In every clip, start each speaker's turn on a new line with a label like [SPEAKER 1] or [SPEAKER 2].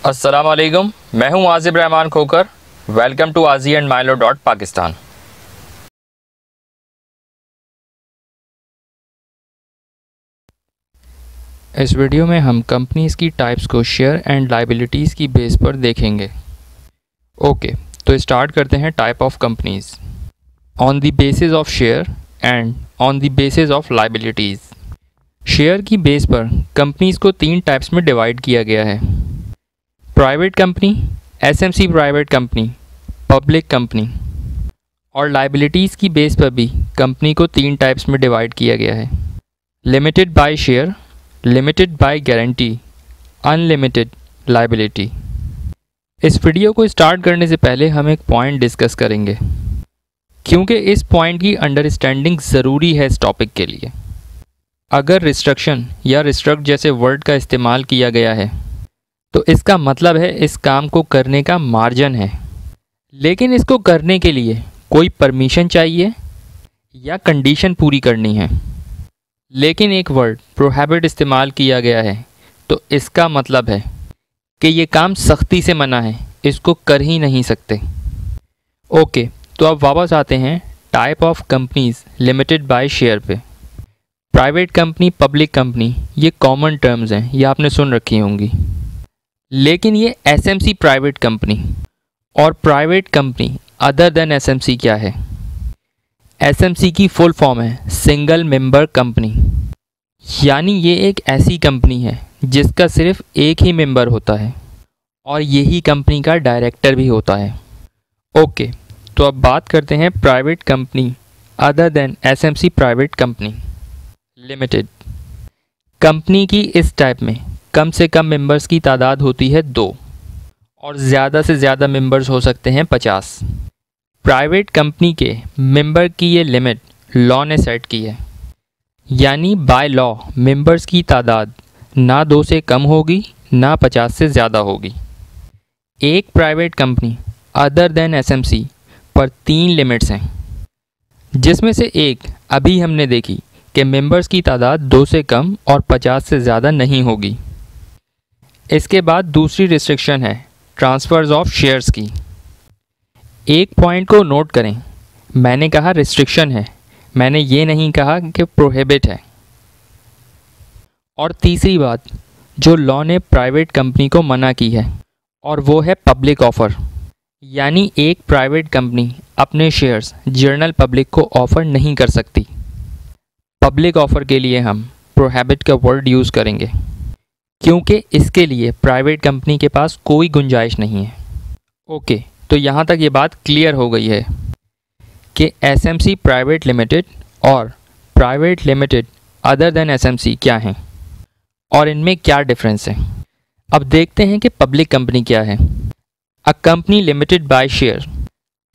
[SPEAKER 1] अस्सलाम वालेकुम, मैं हूं Azib Rehman Khokhar. Welcome to Azi and Mylo dot Pakistan. इस वीडियो में हम कंपनीज़ की टाइप्स को शेयर एंड लाइबिलिटीज़ की बेस पर देखेंगे। ओके, तो स्टार्ट करते हैं type of companies on the basis of share and on the basis of liabilities. Share की बेस पर कंपनीज़ को 3 टाइप्स में डिवाइड किया गया है: private company, SMC private company, public company. और लाइबिलिटीज़ की बेस पर भी कंपनी को 3 टाइप्स में डिवाइड किया गया है: limited by share, limited by guarantee, unlimited liability. इस वीडियो को स्टार्ट करने से पहले हम एक पॉइंट डिस्कस करेंगे, क्योंकि इस पॉइंट की अंडरस्टैंडिंग ज़रूरी है इस टॉपिक के लिए। अगर रिस्ट्रक्शन या रिस्ट्रक्ट जैसे वर्ड का इस्तेमाल किया गया है तो इसका मतलब है इस काम को करने का मार्जिन है, लेकिन इसको करने के लिए कोई परमिशन चाहिए या कंडीशन पूरी करनी है। लेकिन एक वर्ड प्रोहिबिट इस्तेमाल किया गया है तो इसका मतलब है कि ये काम सख्ती से मना है, इसको कर ही नहीं सकते। ओके, तो अब वापस आते हैं type of companies limited by share पे। प्राइवेट कंपनी, पब्लिक कंपनी, ये कॉमन टर्म्स हैं, ये आपने सुन रखी होंगी। लेकिन ये एसएमसी प्राइवेट कंपनी और private company other than SMC क्या है? एसएमसी की फुल फॉर्म है सिंगल मेंबर कंपनी, यानी ये एक ऐसी कंपनी है जिसका सिर्फ एक ही मेंबर होता है और यही कंपनी का डायरेक्टर भी होता है। ओके, तो अब बात करते हैं private company other than SMC private company limited. Company की इस टाइप में कम से कम मेंबर्स की तादाद होती है 2 और ज़्यादा से ज़्यादा मेंबर्स हो सकते हैं 50। प्राइवेट कंपनी के मेंबर की ये लिमिट लॉ ने सेट की है, यानी बाय लॉ मेंबर्स की तादाद ना 2 से कम होगी ना 50 से ज़्यादा होगी। एक private company other than SMC पर 3 लिमिट्स हैं, जिसमें से एक अभी हमने देखी कि मेंबर्स की तादाद 2 से कम और 50 से ज़्यादा नहीं होगी। इसके बाद दूसरी रिस्ट्रिक्शन है ट्रांसफ़र्स ऑफ शेयर्स की। एक पॉइंट को नोट करें, मैंने कहा रिस्ट्रिक्शन है, मैंने ये नहीं कहा कि प्रोहिबिट है। और तीसरी बात जो लॉ ने प्राइवेट कंपनी को मना की है और वो है पब्लिक ऑफ़र, यानी एक प्राइवेट कंपनी अपने शेयर्स जनरल पब्लिक को ऑफ़र नहीं कर सकती। पब्लिक ऑफ़र के लिए हम प्रोहिबिट का वर्ड यूज़ करेंगे, क्योंकि इसके लिए प्राइवेट कंपनी के पास कोई गुंजाइश नहीं है। ओके, तो यहाँ तक ये बात क्लियर हो गई है कि एसएमसी प्राइवेट लिमिटेड और private limited other than SMC क्या हैं और इनमें क्या डिफरेंस है। अब देखते हैं कि पब्लिक कंपनी क्या है। A company limited by share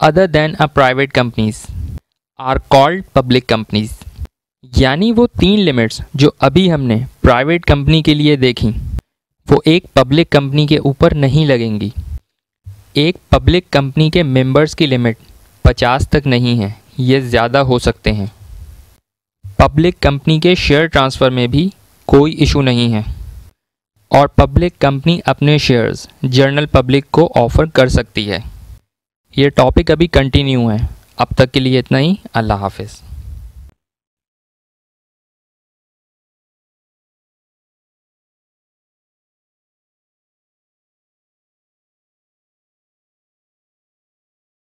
[SPEAKER 1] other than a private companies are called public companies, यानी वो 3 लिमिट्स जो अभी हमने प्राइवेट कंपनी के लिए देखी वो एक पब्लिक कंपनी के ऊपर नहीं लगेंगी। एक पब्लिक कंपनी के मेंबर्स की लिमिट 50 तक नहीं है, ये ज़्यादा हो सकते हैं। पब्लिक कंपनी के शेयर ट्रांसफ़र में भी कोई इशू नहीं है और पब्लिक कंपनी अपने शेयर्स जनरल पब्लिक को ऑफ़र कर सकती है। ये टॉपिक अभी कंटिन्यू है। अब तक के लिए इतना ही। अल्लाह हाफ़िज़।